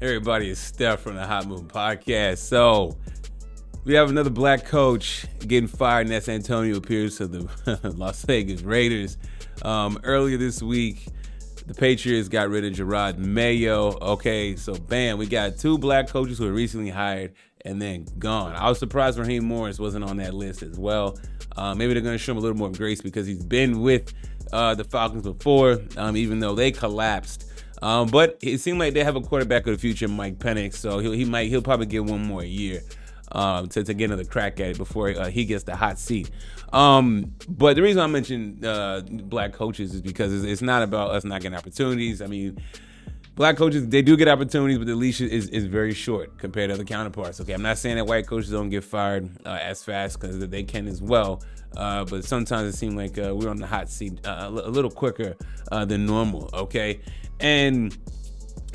Everybody, is Steph from the Hot Moon Podcast. So, we have another black coach getting fired, and that's Antonio Pierce of the Las Vegas Raiders. Earlier this week, the Patriots got rid of Jerod Mayo. Okay, so bam, we got two black coaches who were recently hired and then gone. I was surprised Raheem Morris wasn't on that list as well. Maybe they're going to show him a little more grace because he's been with the Falcons before, even though they collapsed. But it seemed like they have a quarterback of the future, Mike Penix, so he'll probably get one more year to get another crack at it before he gets the hot seat. But the reason I mentioned black coaches is because it's not about us not getting opportunities. I mean, black coaches, they do get opportunities, but the leash is very short compared to other counterparts. Okay, I'm not saying that white coaches don't get fired as fast because they can as well. But sometimes it seems like we're on the hot seat a little quicker than normal. Okay. And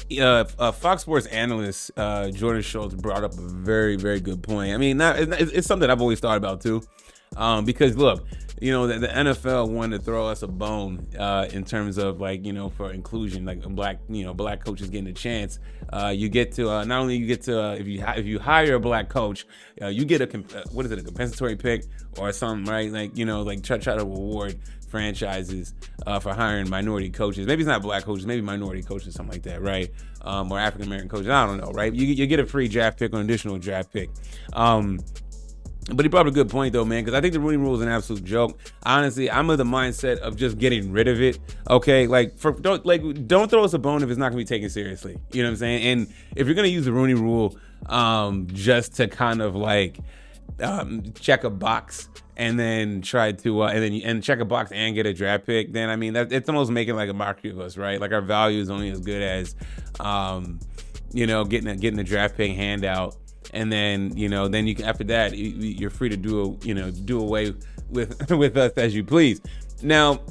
Fox Sports analyst Jordan Schultz brought up a very, very good point. I mean, it's something I've always thought about too, because look, the NFL wanted to throw us a bone in terms of for inclusion, like black coaches getting a chance. You get to not only if you hire a black coach, you get a compensatory pick or something, right? Try to reward franchises for hiring minority coaches. Maybe it's not black coaches, maybe minority coaches, something like that, right? Or African American coaches. I don't know, right? You get a free draft pick or an additional draft pick. But he brought up a good point though, man, because I think the Rooney Rule is an absolute joke. Honestly, I'm of the mindset of just getting rid of it. Okay, don't throw us a bone if it's not gonna be taken seriously. You know what I'm saying? And if you're gonna use the Rooney Rule just to kind of check a box and then try to and check a box and get a draft pick, then I mean it's almost making like a mockery of us, right? Like our value is only as good as getting a draft pick handout. And then you can, after that, you're free to do away with us as you please. Now,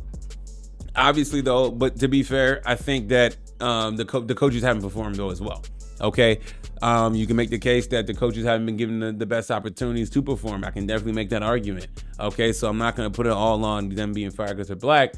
obviously though, but to be fair, I think that the coaches haven't performed though as well. Okay, you can make the case that the coaches haven't been given the best opportunities to perform. I can definitely make that argument. Okay, so I'm not going to put it all on them being fired because they're black.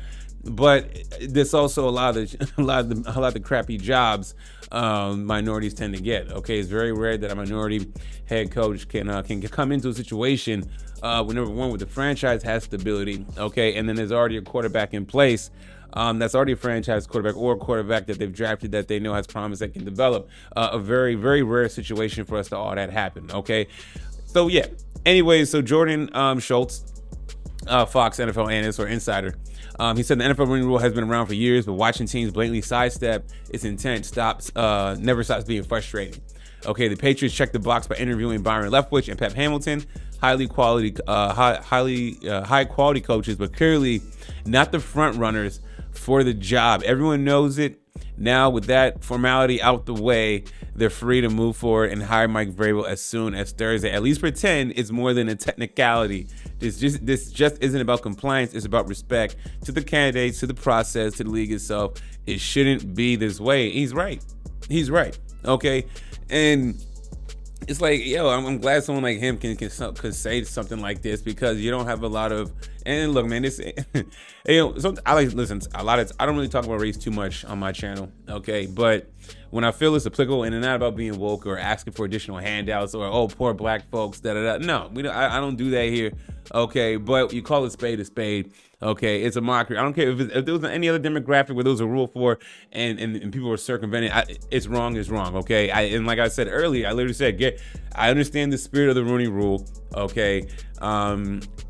But there's also a lot of the crappy jobs minorities tend to get. Okay, it's very rare that a minority head coach can come into a situation where number one, with the franchise has stability. Okay, and then there's already a quarterback in place that's already a franchise quarterback or a quarterback that they've drafted that they know has promise that can develop. A very, very rare situation for us to all that happen. Okay, so yeah. Anyway, so Jordan Schultz, Fox NFL analyst or insider. He said the NFL Rooney Rule has been around for years, but watching teams blatantly sidestep its intent never stops being frustrating. Okay, the Patriots checked the box by interviewing Byron Leftwich and Pep Hamilton, high quality coaches, but clearly not the front runners for the job. Everyone knows it. Now, with that formality out the way, they're free to move forward and hire Mike Vrabel as soon as Thursday. At least pretend it's more than a technicality. This just isn't about compliance. It's about respect to the candidates, to the process, to the league itself. It shouldn't be this way. He's right. Okay, and it's like, I'm glad someone like him can say something like this, because you don't have a lot of. And look, man, this, I don't really talk about race too much on my channel, okay? But when I feel it's applicable, and it's not about being woke or asking for additional handouts or poor black folks, No, I don't do that here, okay? But you call a spade, okay? It's a mockery. I don't care if there was any other demographic where there was a rule for and people were circumventing. It's wrong, okay? And like I said earlier, I literally said, I understand the spirit of the Rooney Rule, okay?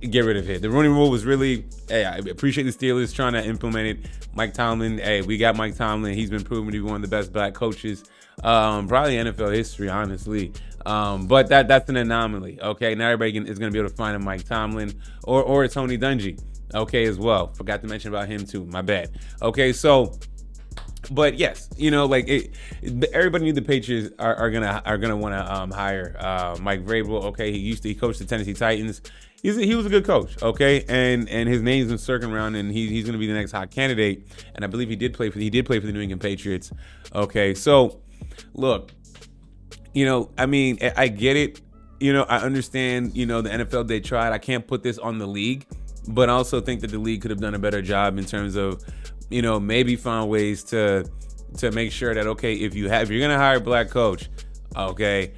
Get rid of it. The Rooney Rule was really, I appreciate the Steelers trying to implement it. Mike Tomlin, we got Mike Tomlin. He's been proven to be one of the best black coaches, probably in NFL history, honestly. But that's an anomaly, okay? Now everybody is going to be able to find a Mike Tomlin or a Tony Dungy, okay, as well. Forgot to mention about him too. My bad. Okay, so. But yes, everybody knew the Patriots are gonna want to hire Mike Vrabel. Okay, he coached the Tennessee Titans. He was a good coach. Okay, and his name's been circling around, and he's gonna be the next hot candidate. And I believe he did play for the New England Patriots. Okay, so look, I get it. I understand. The NFL, they tried. I can't put this on the league, but I also think that the league could have done a better job in terms of maybe find ways to to make sure that, okay, if you're gonna hire a black coach, okay,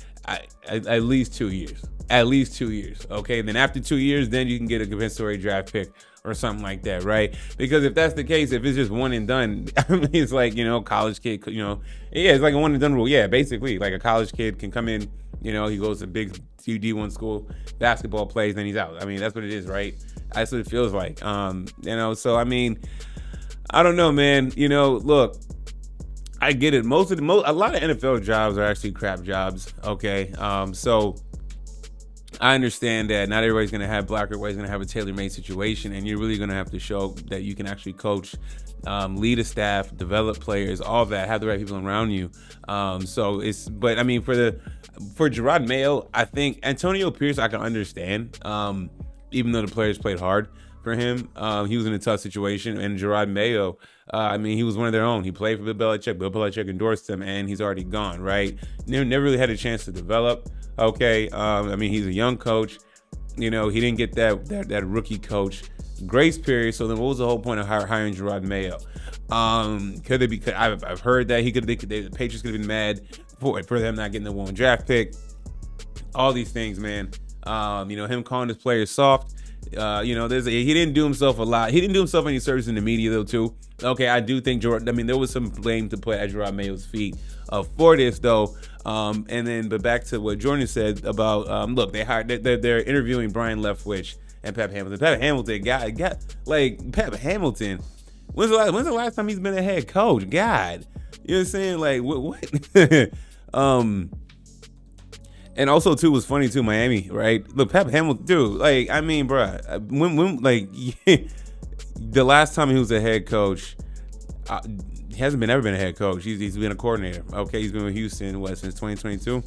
at least 2 years. At least 2 years. Okay. Then after 2 years, then you can get a compensatory draft pick or something like that, right? Because if that's the case, if it's just one and done, I mean, it's like, college kid, it's like a one and done rule. Yeah, basically, like a college kid can come in, he goes to big D1 school, basketball plays, then he's out. I mean, that's what it is, right? That's what it feels like. So I mean, I don't know, man. Look, I get it. A lot of NFL jobs are actually crap jobs. Okay. So I understand that not everybody's going to have black or everybody's going to have a tailor-made situation, and you're really going to have to show that you can actually coach, lead a staff, develop players, all that, have the right people around you. But I mean, for Jerod Mayo, I think Antonio Pierce, I can understand, even though the players played hard for him. He was in a tough situation, and Jerod Mayo, he was one of their own. He played for Bill Belichick. Bill Belichick endorsed him, and he's already gone, right? Never really had a chance to develop. Okay, he's a young coach. He didn't get that rookie coach grace period. So then, what was the whole point of hiring Jerod Mayo? Could it be? I've heard that the Patriots could have been mad for them not getting the one draft pick. All these things, man. Him calling his players soft. He didn't do himself a lot. He didn't do himself any service in the media though, too. Okay, I do think there was some blame to put at Jerod Mayo's feet for this though. But back to what Jordan said about look, they're interviewing Brian Leftwich and Pep Hamilton. Pep Hamilton. When's the last time he's been a head coach? God, you know what I'm saying? Like what? And also too was funny too, Miami, right? Look, Pep Hamilton, dude. Bruh, when the last time he was a head coach, he hasn't ever been a head coach. He's been a coordinator. Okay, he's been with Houston since 2022.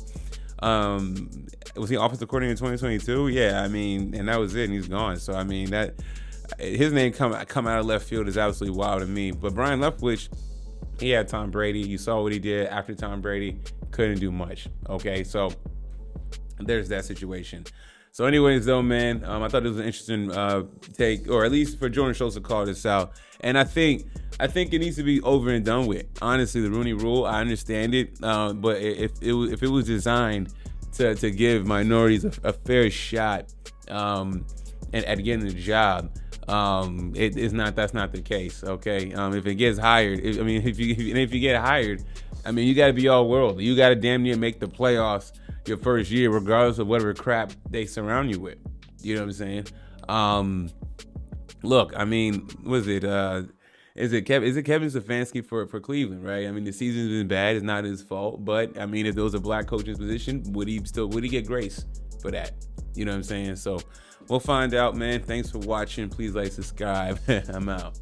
Was he offensive coordinator in 2022? Yeah, and that was it, and he's gone. So that his name come out of left field is absolutely wild to me. But Brian Leftwich, he had Tom Brady. You saw what he did after Tom Brady. Couldn't do much. Okay, so there's that situation. So anyways, though, man, I thought it was an interesting take, or at least for Jordan Schultz to call this out. And I think it needs to be over and done with. Honestly, the Rooney Rule, I understand it, but if it was designed to give minorities a fair shot and at getting the job, that's not the case. Okay, if it gets hired, if you get hired, you got to be all world. You got to damn near make the playoffs your first year, regardless of whatever crap they surround you with. You know what I'm saying? Look, was it? Is it Kevin Stefanski for Cleveland? Right? The season's been bad. It's not his fault. But if there was a black coach in his position, would he get grace for that? You know what I'm saying? So we'll find out, man. Thanks for watching. Please like, subscribe. I'm out.